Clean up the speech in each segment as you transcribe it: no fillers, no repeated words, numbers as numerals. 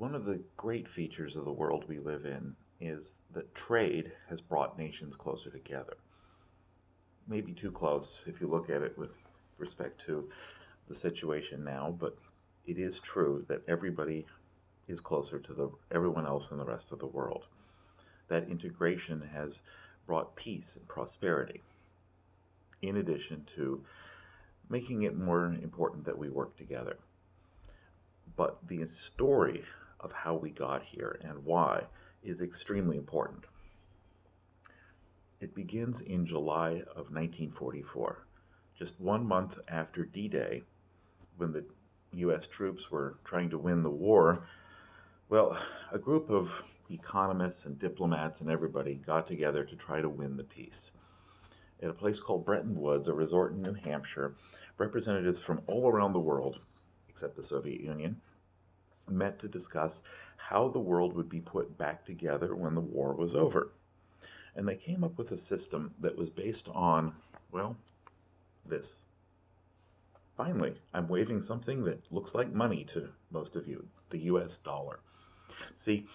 One of the great features of the world we live in is that trade has brought nations closer together. Maybe too close if you look at it with respect to the situation now, but it is true that everybody is closer to everyone else in the rest of the world. That integration has brought peace and prosperity, in addition to making it more important that we work together. But the story of how we got here and why is extremely important. It begins in July of 1944, just 1 month after D Day, when the US troops were trying to win the war. Well, a group of economists and diplomats and everybody got together to try to win the peace. At a place called Bretton Woods, a resort in New Hampshire, representatives from all around the world, except the Soviet Union, met to discuss how the world would be put back together when the war was over. And they came up with a system that was based on, well, this. Finally, I'm waving something that looks like money to most of you, the US dollar. See,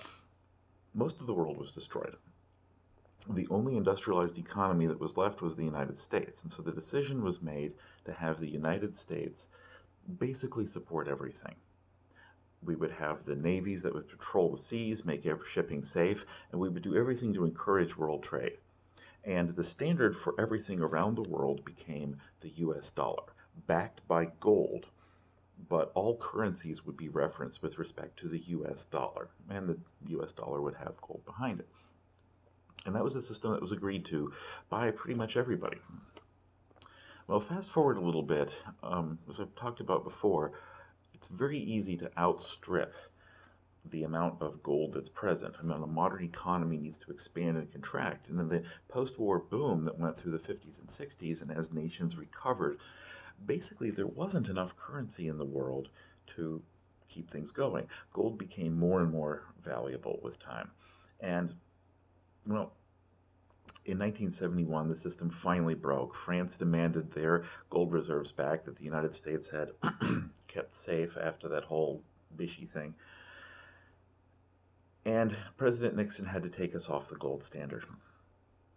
most of the world was destroyed. The only industrialized economy that was left was the United States. And so the decision was made to have the United States basically support everything. We would have the navies that would patrol the seas, make shipping safe, and we would do everything to encourage world trade. And the standard for everything around the world became the US dollar, backed by gold, but all currencies would be referenced with respect to the US dollar, and the US dollar would have gold behind it. And that was a system that was agreed to by pretty much everybody. Well, fast forward a little bit, as I've talked about before, it's very easy to outstrip the amount of gold that's present. I mean, a modern economy needs to expand and contract. And then the post-war boom that went through the 50s and 60s, and as nations recovered, basically there wasn't enough currency in the world to keep things going. Gold became more and more valuable with time. And, well, in 1971, the system finally broke. France demanded their gold reserves back that the United States had kept safe after that whole Vichy thing. And President Nixon had to take us off the gold standard.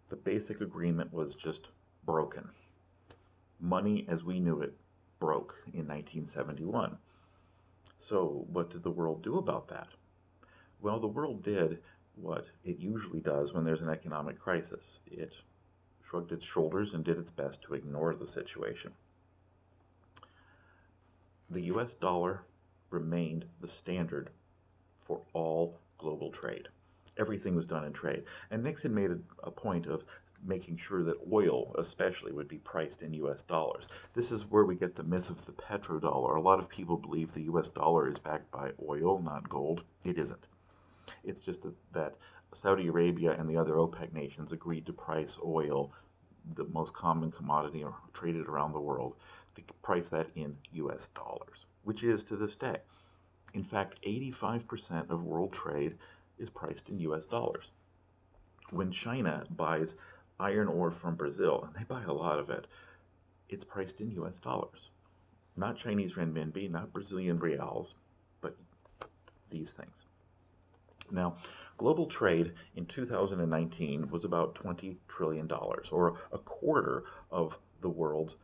The basic agreement was just broken. Money as we knew it broke in 1971. So what did the world do about that? Well, the world did what it usually does when there's an economic crisis. It shrugged its shoulders and did its best to ignore the situation. The US dollar remained the standard for all global trade. Everything was done in trade. And Nixon made a point of making sure that oil, especially, would be priced in US dollars. This is where we get the myth of the petrodollar. A lot of people believe the US dollar is backed by oil, not gold. It isn't. It's just that Saudi Arabia and the other OPEC nations agreed to price oil, the most common commodity traded around the world, to price that in US dollars, which is to this day. In fact, 85% of world trade is priced in US dollars. When China buys iron ore from Brazil, and they buy a lot of it, it's priced in US dollars. Not Chinese renminbi, not Brazilian reals, but these things. Now, global trade in 2019 was about $20 trillion, or a quarter of the world's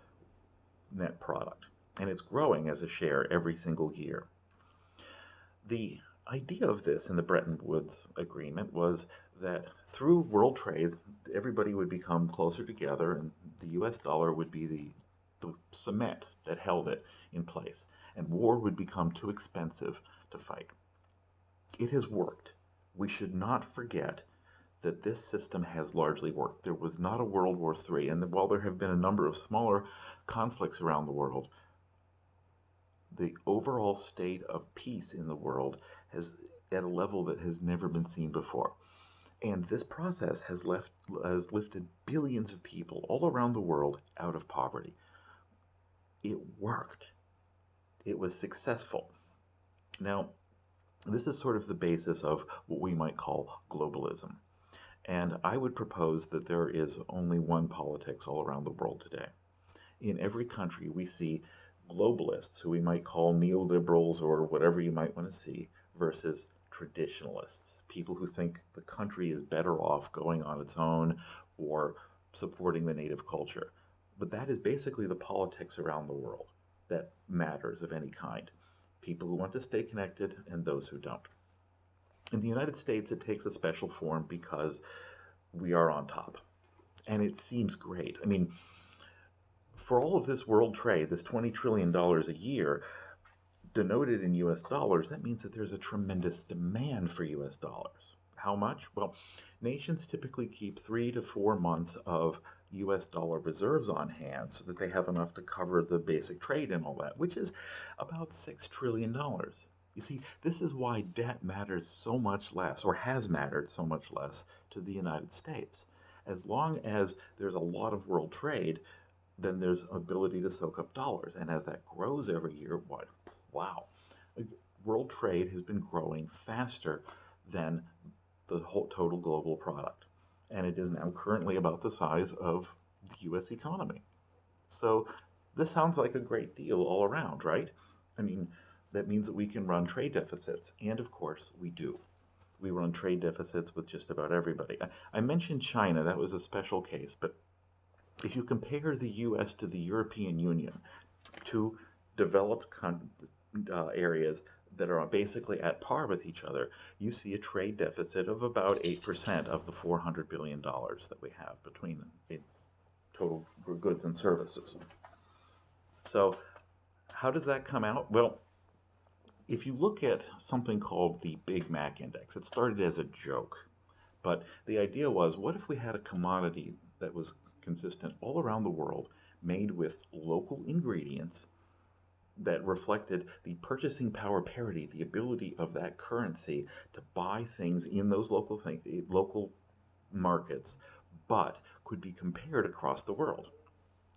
net product. And it's growing as a share every single year. The idea of this in the Bretton Woods Agreement was that through world trade, everybody would become closer together, and the US dollar would be the cement that held it in place, and war would become too expensive to fight. It has worked. We should not forget that this system has largely worked. There was not a World War III, and while there have been a number of smaller conflicts around the world, the overall state of peace in the world has at a level that has never been seen before. And this process has lifted billions of people all around the world out of poverty. It worked. It was successful. Now, this is sort of the basis of what we might call globalism. And I would propose that there is only one politics all around the world today. In every country, we see globalists, who we might call neoliberals or whatever you might want to see, versus traditionalists, people who think the country is better off going on its own or supporting the native culture. But that is basically the politics around the world that matters of any kind. People who want to stay connected and those who don't. In the United States, it takes a special form because we are on top. And it seems great. I mean, for all of this world trade, this $20 trillion a year, denoted in US dollars, that means that there's a tremendous demand for US dollars. How much? Well, nations typically keep 3 to 4 months of US dollar reserves on hand so that they have enough to cover the basic trade and all that, which is about $6 trillion. You see, this is why debt matters so much less, or has mattered so much less, to the United States. As long as there's a lot of world trade, then there's ability to soak up dollars. And as that grows every year, what? Wow. World trade has been growing faster than the whole total global product. And it is now currently about the size of the US economy. So this sounds like a great deal all around, right? I mean, that means that we can run trade deficits. And of course, we do. We run trade deficits with just about everybody. I mentioned China, that was a special case, but if you compare the US to the European Union, two developed areas that are basically at par with each other, you see a trade deficit of about 8% of the $400 billion that we have between them in total goods and services. So how does that come out? Well, if you look at something called the Big Mac Index, it started as a joke, but the idea was, what if we had a commodity that was consistent all around the world, made with local ingredients that reflected the purchasing power parity, the ability of that currency to buy things in those local markets, but could be compared across the world.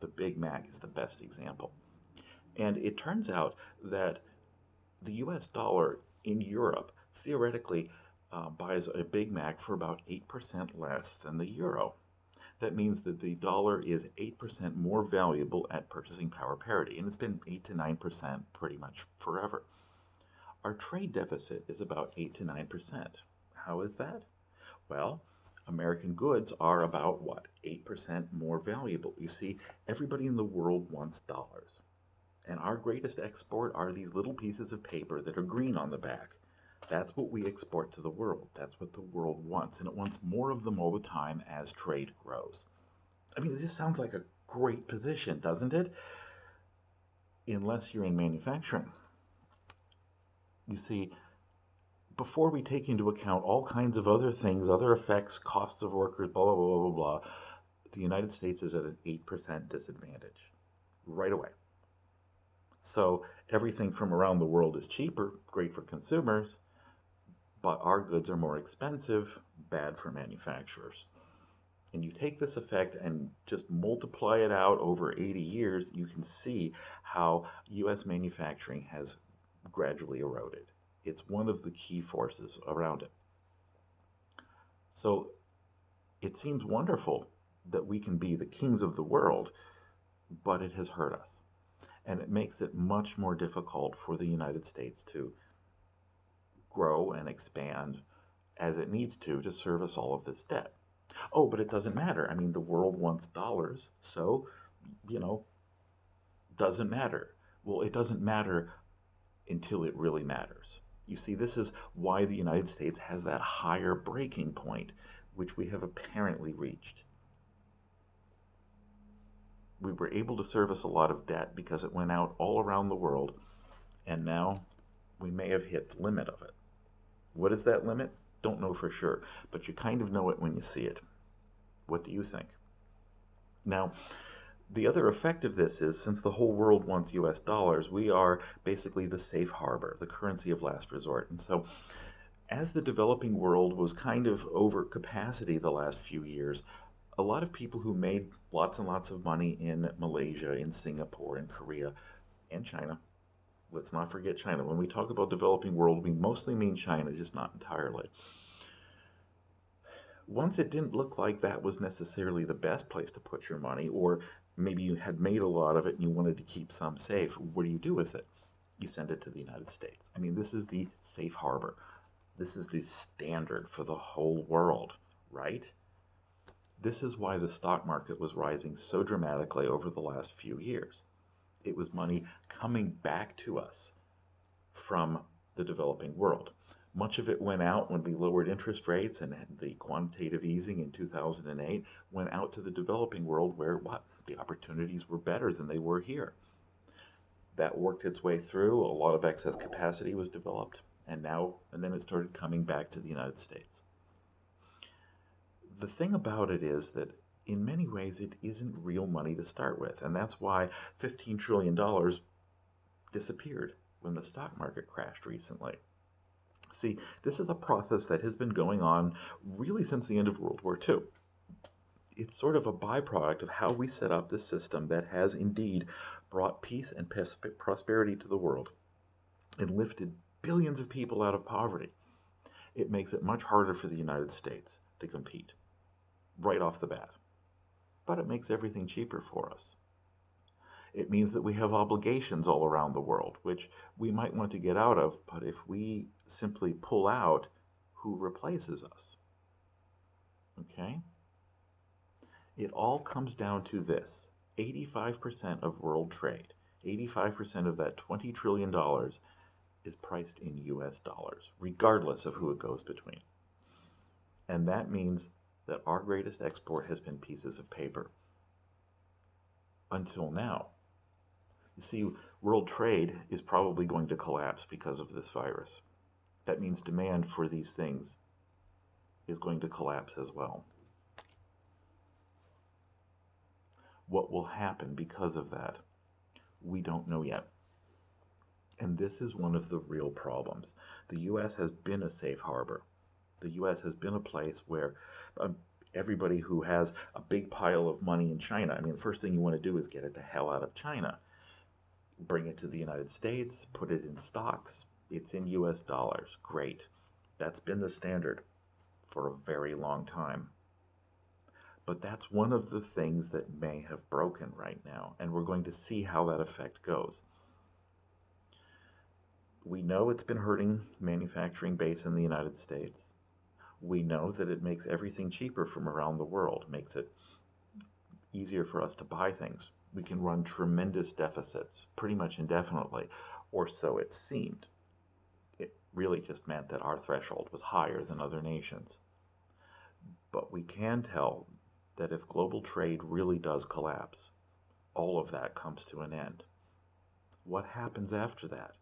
The Big Mac is the best example. And it turns out that the US dollar in Europe theoretically buys a Big Mac for about 8% less than the euro. That means that the dollar is 8% more valuable at purchasing power parity, and it's been 8 to 9% pretty much forever. Our trade deficit is about 8 to 9%. How is that? Well, American goods are about what? 8% more valuable. You see, everybody in the world wants dollars. And our greatest export are these little pieces of paper that are green on the back. That's what we export to the world. That's what the world wants, and it wants more of them all the time as trade grows. I mean, this sounds like a great position, doesn't it? Unless you're in manufacturing. You see, before we take into account all kinds of other things, other effects, costs of workers, blah, blah, blah, blah, blah, the United States is at an 8% disadvantage right away. So everything from around the world is cheaper, great for consumers, but our goods are more expensive, bad for manufacturers. And you take this effect and just multiply it out over 80 years, you can see how US manufacturing has gradually eroded. It's one of the key forces around it. So it seems wonderful that we can be the kings of the world, but it has hurt us. And it makes it much more difficult for the United States to grow and expand as it needs to service all of this debt. Oh, but it doesn't matter. I mean, the world wants dollars, so, doesn't matter. Well, it doesn't matter until it really matters. You see, this is why the United States has that higher breaking point, which we have apparently reached. We were able to service a lot of debt because it went out all around the world, and now we may have hit the limit of it. What is that limit? Don't know for sure, but you kind of know it when you see it. What do you think? Now, the other effect of this is, since the whole world wants US dollars, we are basically the safe harbor, the currency of last resort. And so, as the developing world was kind of over capacity the last few years, a lot of people who made lots and lots of money in Malaysia, in Singapore, in Korea, and China. Let's not forget China. When we talk about developing world, we mostly mean China, just not entirely. Once it didn't look like that was necessarily the best place to put your money, or maybe you had made a lot of it and you wanted to keep some safe, what do you do with it? You send it to the United States. I mean, this is the safe harbor. This is the standard for the whole world, right? This is why the stock market was rising so dramatically over the last few years. It was money coming back to us from the developing world. Much of it went out when we lowered interest rates and the quantitative easing in 2008 went out to the developing world where what? The opportunities were better than they were here. That worked its way through. A lot of excess capacity was developed, and then it started coming back to the United States. The thing about it is that in many ways it isn't real money to start with, and that's why $15 trillion disappeared when the stock market crashed recently. See, this is a process that has been going on really since the end of World War II. It's sort of a byproduct of how we set up this system that has indeed brought peace and prosperity to the world and lifted billions of people out of poverty. It makes it much harder for the United States to compete right off the bat. But it makes everything cheaper for us. It means that we have obligations all around the world, which we might want to get out of, but if we simply pull out, who replaces us? Okay? It all comes down to this. 85% of world trade, 85% of that $20 trillion is priced in US dollars, regardless of who it goes between. And that means that our greatest export has been pieces of paper. Until now. You see, world trade is probably going to collapse because of this virus. That means demand for these things is going to collapse as well. What will happen because of that? We don't know yet. And this is one of the real problems. The U.S. has been a safe harbor. The U.S. has been a place where everybody who has a big pile of money in China, I mean, the first thing you want to do is get it the hell out of China. Bring it to the United States, put it in stocks. It's in US dollars. Great. That's been the standard for a very long time. But that's one of the things that may have broken right now, and we're going to see how that effect goes. We know it's been hurting manufacturing base in the United States. We know that it makes everything cheaper from around the world, makes it easier for us to buy things. We can run tremendous deficits pretty much indefinitely, or so it seemed. It really just meant that our threshold was higher than other nations. But we can tell that if global trade really does collapse, all of that comes to an end. What happens after that?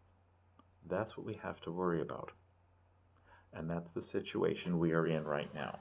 That's what we have to worry about. And that's the situation we are in right now.